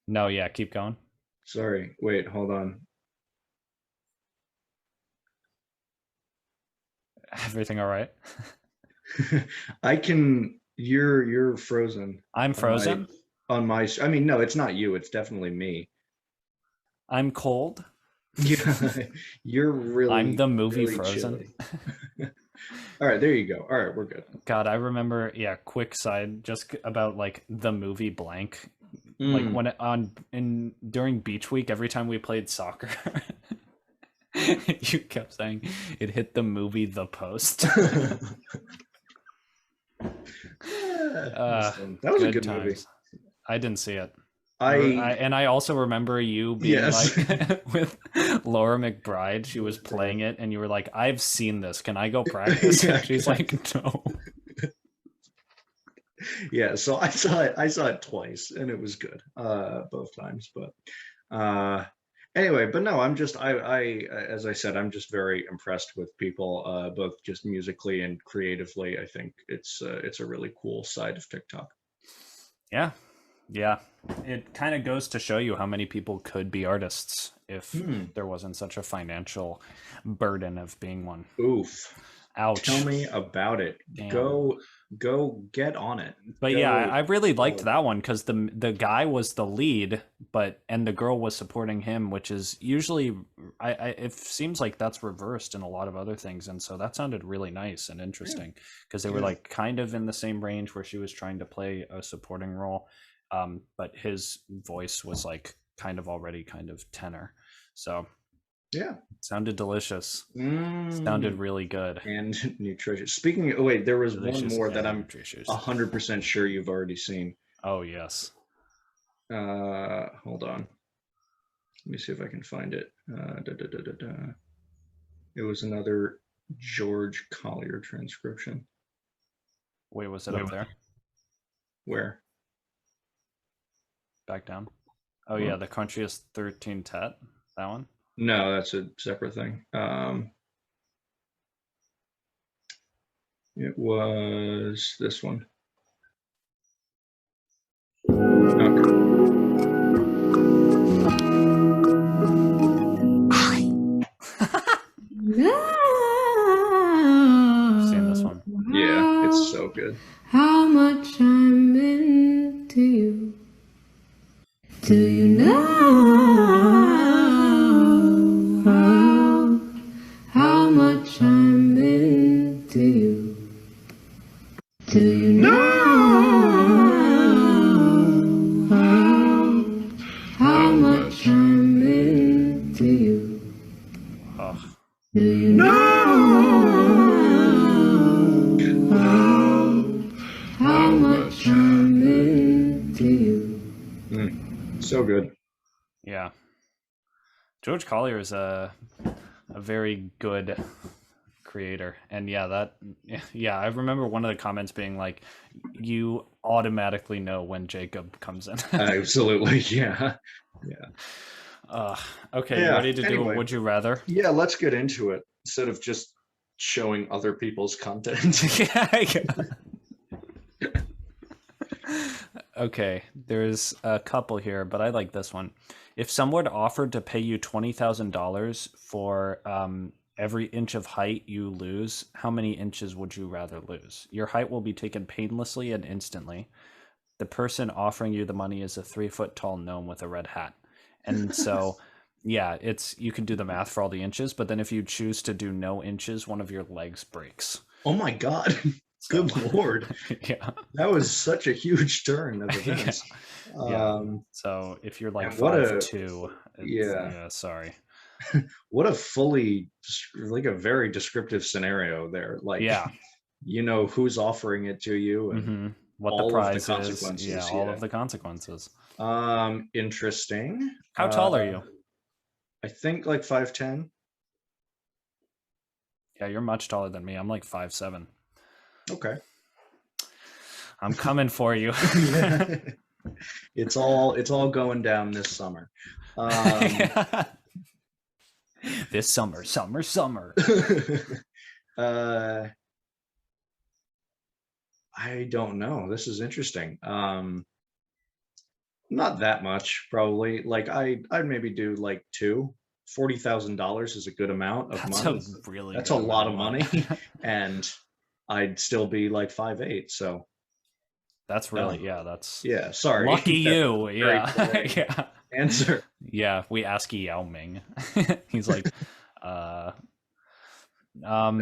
No, yeah, keep going. Sorry. Wait, hold on. Everything all right? I can. You're frozen. I'm frozen? On my. I mean, no, it's not you. It's definitely me. I'm cold? Yeah, you're really. I'm the movie really Frozen. All right, there you go. All right, we're good. God, I remember. Yeah, quick side, just about like the movie blank. Like when during Beach Week, every time we played soccer, you kept saying it hit the movie The Post. That was a good movie. I didn't see it. I also remember you being Yes. like with Laura McBride. She was playing it, and you were like, "I've seen this. Can I go practice?" Yeah, And she's like, "No." Yeah, so I saw it twice, and it was good both times. But anyway, but no, I'm just I as I said, I'm just very impressed with people, both just musically and creatively. I think it's a really cool side of TikTok. Yeah. Yeah. It kind of goes to show you how many people could be artists if there wasn't such a financial burden of being one. Oof. Ouch. Tell me about it. Damn. Go get on it. But yeah, I really liked that one because the guy was the lead, and the girl was supporting him, which is usually it seems like that's reversed in a lot of other things, and so that sounded really nice and interesting because they were like kind of in the same range where she was trying to play a supporting role, but his voice was like kind of already kind of tenor, so. Yeah. Sounded delicious. Sounded really good. And nutritious. Speaking of, wait, there was Delicious one more and that I'm nutritious. 100% sure you've already seen. Oh, yes. Hold on. Let me see if I can find it. It was another George Collier transcription. Wait, was it up there? Where? Back down. Oh, yeah, the crunchiest 13 tet. That one? No, that's a separate thing. It was this one. Okay. Seen this one? Yeah, it's so good. How much I'm into you. Do you know how much I'm into you? Do you know how much I'm into you? Do you know how much I'm into you? So good. Yeah. George Collier is a very good creator. And I remember one of the comments being like, you automatically know when Jacob comes in. Absolutely. Yeah. Okay, you ready to do a Would You Rather? Yeah, let's get into it instead of just showing other people's content. Okay, there's a couple here, but I like this one. If someone offered to pay you $20,000 for every inch of height you lose, how many inches would you rather lose? Your height will be taken painlessly and instantly. The person offering you the money is a 3-foot tall gnome with a red hat. And so, yeah, you can do the math for all the inches, but then if you choose to do no inches, one of your legs breaks. Oh my God. So, Good Lord. Yeah. That was such a huge turn of events. Yeah. So if you're like and what a 5'2", yeah, sorry. what a fully like a very descriptive scenario there. Like, Yeah. you know who's offering it to you and Hmm. What the all of prize the is. consequences. Yeah, all of the consequences. Interesting. How tall are you? I think like 5'10". Yeah, you're much taller than me. I'm like 5'7". Okay. I'm coming for you. Yeah. It's all going down this summer. This summer. I don't know. This is interesting. Not that much, probably. Like I'd maybe do like $40,000 is a good amount of That's money. a really That's good a lot amount of money, and I'd still be like 5'8". So that's really that's yeah. Sorry, lucky you. Yeah, yeah. Answer. Yeah, we ask Yao Ming. He's like, that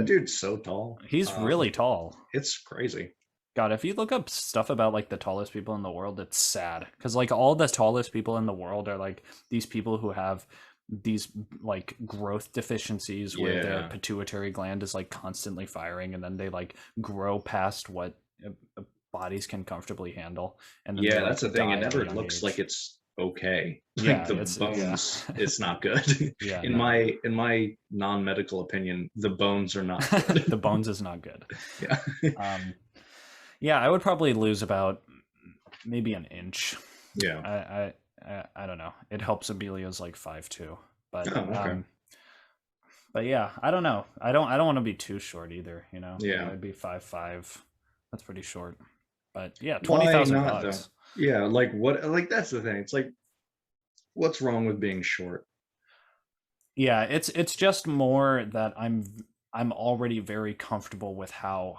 dude's so tall. He's really tall. It's crazy. God, if you look up stuff about like the tallest people in the world, it's sad because like all the tallest people in the world are like these people who have these like growth deficiencies where their pituitary gland is like constantly firing, and then they like grow past what bodies can comfortably handle. And then yeah, they, like, that's the thing. It die at a never young looks age. like it's okay. Yeah, Like the bones, it's not good. Yeah, in my non-medical opinion, the bones are not good. The bones is not good. Yeah. Yeah, I would probably lose about maybe an inch. Yeah. I don't know. It helps Amelia's like 5'2", but okay. But yeah, I don't know. I don't want to be too short either. You know. Yeah. I'd be 5'5". That's pretty short. But yeah, $20,000. Yeah, like what? Like that's the thing. It's like, what's wrong with being short? Yeah, it's just more that I'm already very comfortable with how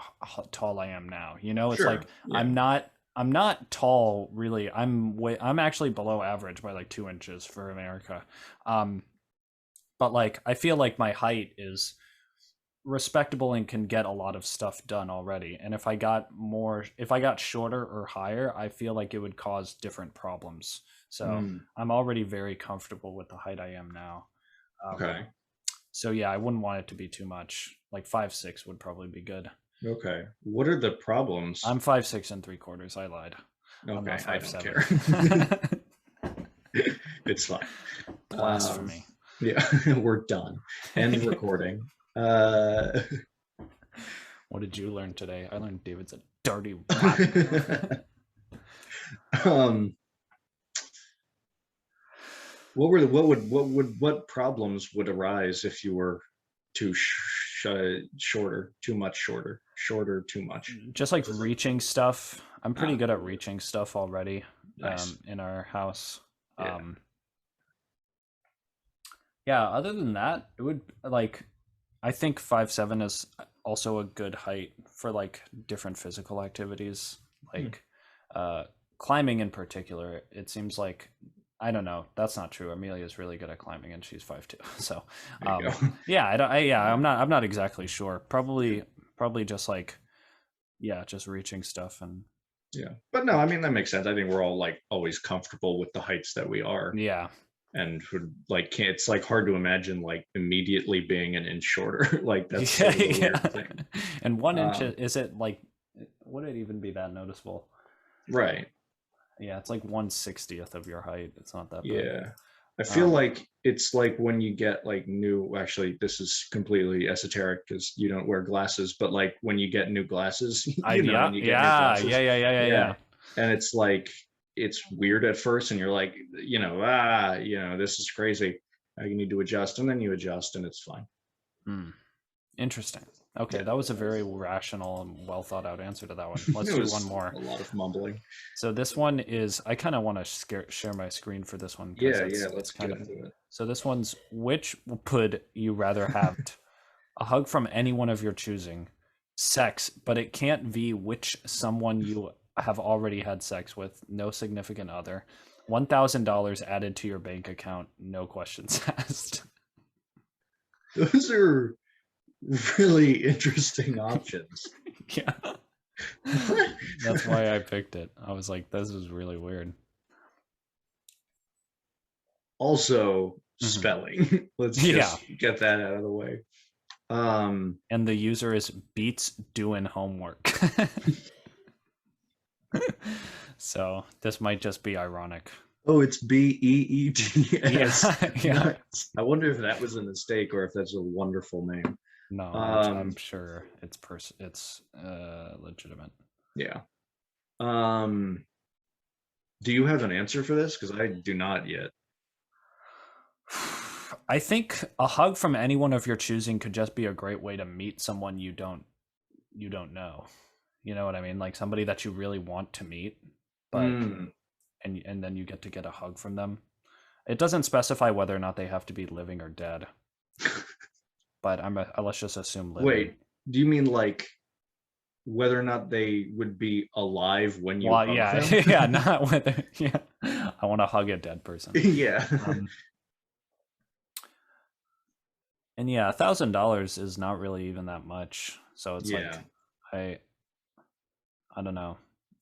tall I am now. You know, it's Sure, like yeah. I'm not tall really. I'm actually below average by like 2 inches for America. But like I feel like my height is respectable and can get a lot of stuff done already. And if I got shorter or higher, I feel like it would cause different problems. So I'm already very comfortable with the height I am now. Okay. So yeah, I wouldn't want it to be too much. Like 5'6" would probably be good. Okay. What are the problems? I'm 5'6" and 3/4. I lied. Okay, I'm not I don't 5'7". care. It's fine. Blasphemy. Yeah, we're done. End recording. What did you learn today? I learned David's a dirty rat. What problems would arise if you were too shorter, too much shorter, too much? Just like reaching stuff. I'm pretty good at reaching stuff already. Nice. In our house. Yeah. Yeah, other than that, it would like I think 5'7" is also a good height for like different physical activities. Like climbing in particular, it seems like I don't know. That's not true. Amelia's really good at climbing, and she's 5'2". So, yeah, I'm not exactly sure. Probably just like, just reaching stuff and. Yeah, but no, I mean that makes sense. I think we're all like always comfortable with the heights that we are. Yeah. And would like it's like hard to imagine like immediately being an inch shorter. Like that's yeah, sort of a weird thing. And 1 inch is it like would it even be that noticeable? Right. Yeah, it's like 1/60th of your height. It's not that bad. Yeah. I feel like it's like when you get like new, actually this is completely esoteric because you don't wear glasses, but like when you get new glasses, when you get new glasses, yeah. And it's like it's weird at first and you're like, this is crazy. You need to adjust, and then you adjust and it's fine. Interesting. Okay, that was a very rational and well thought out answer to that one. Let's do one more. A lot of mumbling. So this one is, I kind of want to share my screen for this one. Let's get into it. So this one's, which would you rather have? A hug from anyone of your choosing, sex, but it can't be which someone you have already had sex with, no significant other, $1,000 added to your bank account, no questions asked. Those are really interesting options. Yeah. That's why I picked it. I was like, this is really weird. Also, Mhm. spelling. Let's just get that out of the way. And the user is Beats doing homework. So this might just be ironic. Oh, it's BEETS. Yeah. I wonder if that was a mistake or if that's a wonderful name. No, I'm sure it's legitimate. Yeah. Do you have an answer for this? Because I do not yet. I think a hug from anyone of your choosing could just be a great way to meet someone you don't know. You know what I mean? Like somebody that you really want to meet, but and then you get to get a hug from them. It doesn't specify whether or not they have to be living or dead. But let's just assume living. Wait, do you mean like whether or not they would be alive when you hug them? Yeah, not whether. Yeah, I want to hug a dead person. Yeah. And yeah, $1,000 is not really even that much. So it's like I don't know,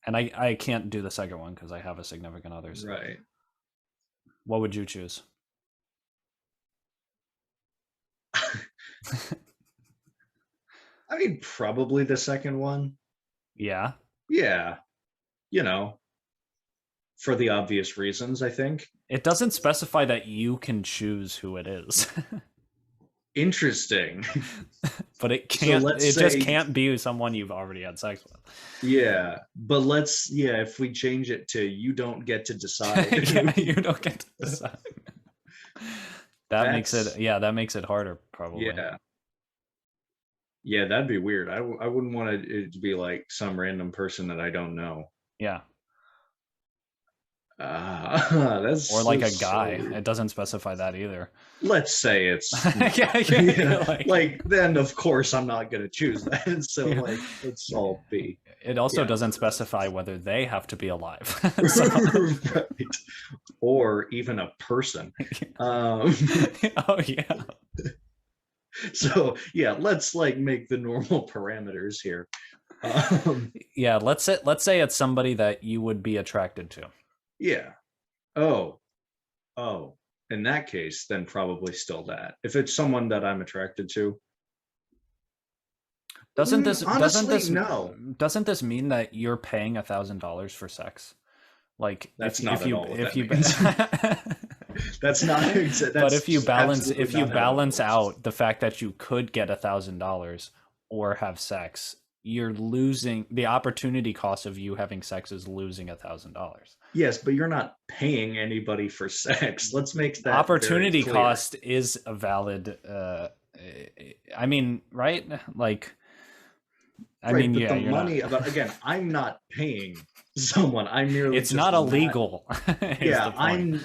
and I can't do the second one because I have a significant other. So. Right. What would you choose? I mean, probably the second one. Yeah. Yeah. You know, for the obvious reasons, I think. It doesn't specify that you can choose who it is. Interesting. But it can't. So just can't be someone you've already had sex with. Yeah, but if we change it to you don't get to decide. Yeah, you don't get to decide. That makes it harder, probably. Yeah, that'd be weird. I wouldn't want it to be like some random person that I don't know. Yeah. That's or like a guy. It doesn't specify that either. Let's say it's like then of course I'm not gonna choose that. So like it's all B. It also doesn't specify whether they have to be alive. Right. Or even a person. Oh yeah. So yeah, let's like make the normal parameters here. Yeah, let's say it's somebody that you would be attracted to. Yeah. Oh. In that case, then probably still that. If it's someone that I'm attracted to. Doesn't this no. Doesn't this mean that you're paying $1,000 for sex? Like that's That's not but if you balance out the fact that you could get $1,000 or have sex, you're losing the opportunity cost of you having sex is losing $1,000. Yes, but you're not paying anybody for sex. Let's make that opportunity cost is a valid. I mean, right? Like, I mean, but yeah, the money. But again, I'm not paying someone. I'm merely. It's not illegal. No.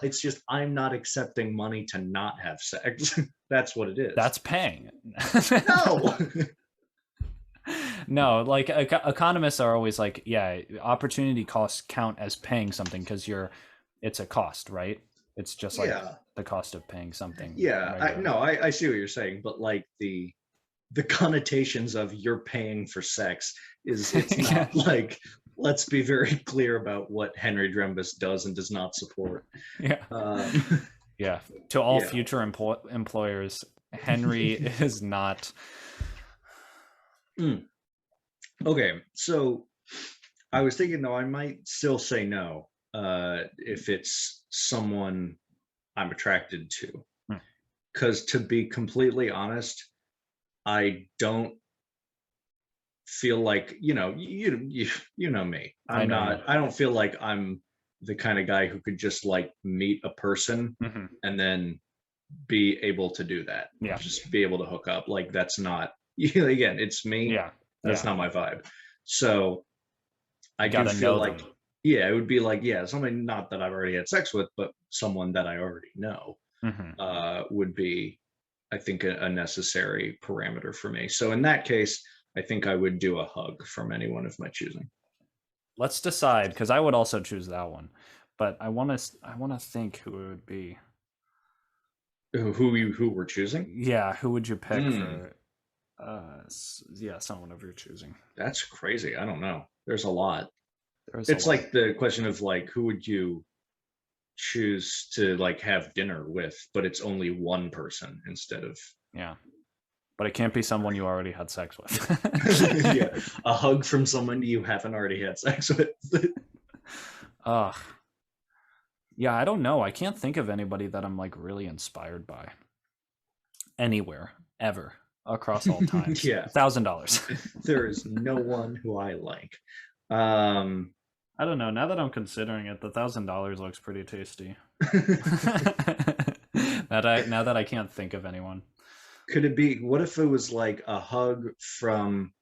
It's just I'm not accepting money to not have sex. That's what it is. That's paying. No. No, like economists are always like, yeah, opportunity costs count as paying something because it's a cost, right? It's just like the cost of paying something. Yeah, I see what you're saying, but like the connotations of you're paying for sex it's not like, let's be very clear about what Henry Drembus does and does not support. Yeah. Yeah. To all future employers, Henry is not. Okay, so I was thinking, though, I might still say no if it's someone I'm attracted to. Because to be completely honest, I don't feel like, you know me. I don't feel like I'm the kind of guy who could just like meet a person and then be able to do that. Yeah. Just be able to hook up. Like that's not, again, it's me. Yeah. That's not my vibe. So I do feel like, it would be like, somebody not that I've already had sex with, but someone that I already know would be, I think, a necessary parameter for me. So in that case, I think I would do a hug from anyone of my choosing. Let's decide, because I would also choose that one, but I want to think who it would be. Who we're choosing? Yeah, who would you pick for? Yeah, someone of your choosing. That's crazy. I don't know. There's a lot. There's It's like the question of like, who would you choose to like have dinner with, but it's only one person instead of yeah. But it can't be someone you already had sex with. yeah, a hug from someone you haven't already had sex with. Ugh. Yeah, I don't know. I can't think of anybody that I'm like really inspired by. Anywhere, ever, across all times. Yeah. $1,000. There is no one who I like. I don't know. Now that I'm considering it, the $1,000 looks pretty tasty. Now that I can't think of anyone. Could it be? What if it was like a hug from?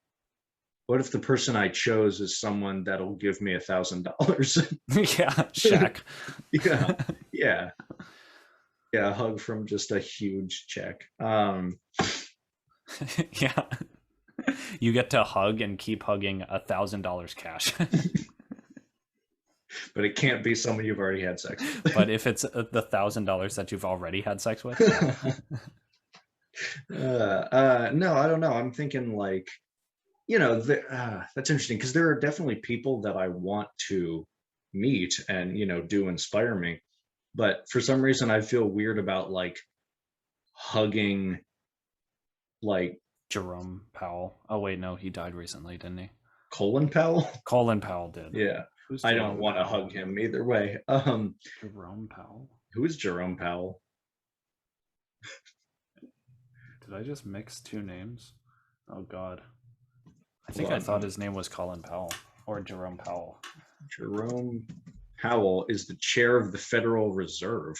What if the person I chose is someone that'll give me $1,000? Yeah, Shaq. yeah. A hug from just a huge check. Yeah. You get to hug and keep hugging $1,000 cash. But it can't be someone you've already had sex with. But if it's the $1,000 that you've already had sex with. No, I don't know. I'm thinking like, that's interesting because there are definitely people that I want to meet and do inspire me, but for some reason I feel weird about like hugging like Jerome Powell. Oh wait, no, he died recently, didn't he? Colin Powell. Colin Powell did. Yeah. I don't want to hug him either way. Jerome Powell. Who is Jerome Powell? Did I just mix two names? Oh God. I think I thought his name was Colin Powell or Jerome Powell. Jerome Powell is the chair of the Federal Reserve.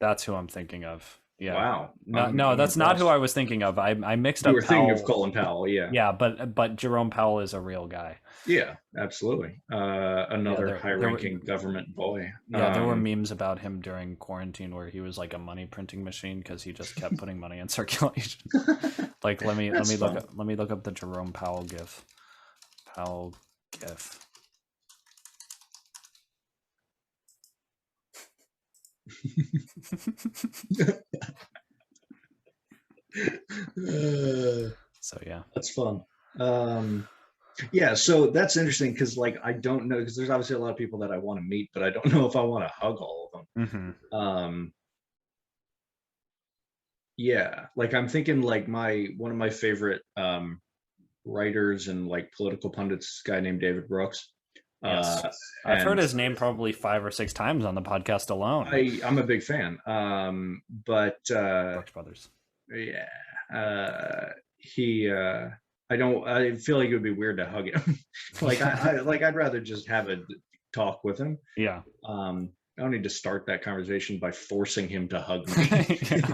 That's who I'm thinking of. Yeah. Wow. No, that's not who I was thinking of. I mixed up. You were thinking of Colin Powell, yeah. Yeah, but Jerome Powell is a real guy. Yeah, absolutely. Another high-ranking government boy. Yeah, there were memes about him during quarantine where he was like a money printing machine because he just kept putting money in circulation. Like let me look up the Jerome Powell gif. Powell gif. So yeah, that's fun. Yeah, so that's interesting because like I don't know, because there's obviously a lot of people that I want to meet, but I don't know if I want to hug all of them. Mm-hmm. Yeah, like I'm thinking like one of my favorite writers and like political pundits, this guy named David Brooks. Yes. I've heard his name probably 5 or 6 times on the podcast alone. I'm a big fan. But Brooks Brothers. Yeah. I feel like it would be weird to hug him. Like I'd rather just have a talk with him. Yeah. I don't need to start that conversation by forcing him to hug me. Yeah.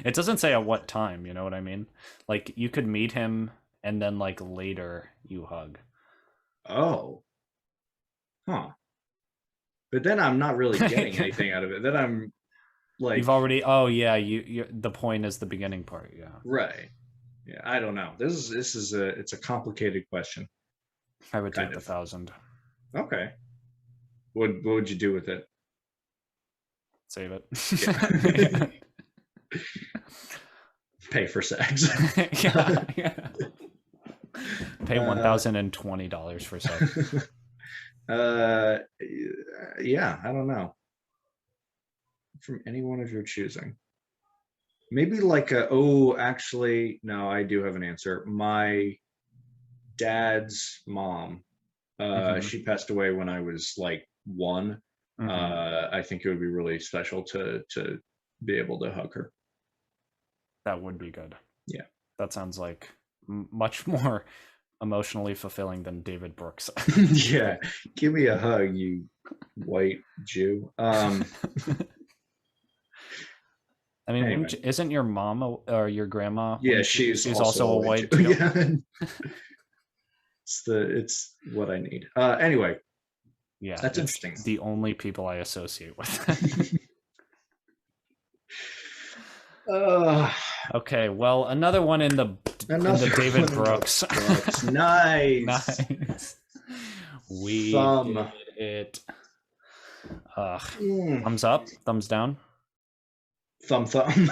It doesn't say at what time, you know what I mean? Like you could meet him and then like later you hug. Oh. Huh. But then I'm not really getting anything out of it. Then I'm like you've already you the point is the beginning part, yeah. Right. Yeah, I don't know. It's a complicated question. I would take the 1,000. Okay. What would you do with it? Save it. Yeah. Pay for sex. Yeah. Pay $1,020 for sex. Yeah, I don't know. From any one of your choosing. Maybe like actually, no, I do have an answer. My dad's mom, she passed away when I was like 1. I think it would be really special to be able to hug her. That would be good. Yeah. That sounds like much more emotionally fulfilling than David Brooks. Yeah. Give me a hug, you white Jew. I mean, anyway. Isn't your mom or your grandma? Yeah, she's also a white Jew. Yeah. It's what I need. Anyway. Yeah, that's interesting. The only people I associate with. Okay, well, another one in the David Brooks. Nice. We did it. Thumbs up, thumbs down. Thumb. Thumb.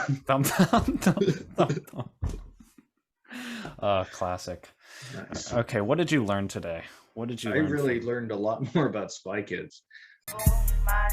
Classic. Nice. Okay, what did you learn today? What did you I learn? really learned a lot more about Spy Kids. Boonch, my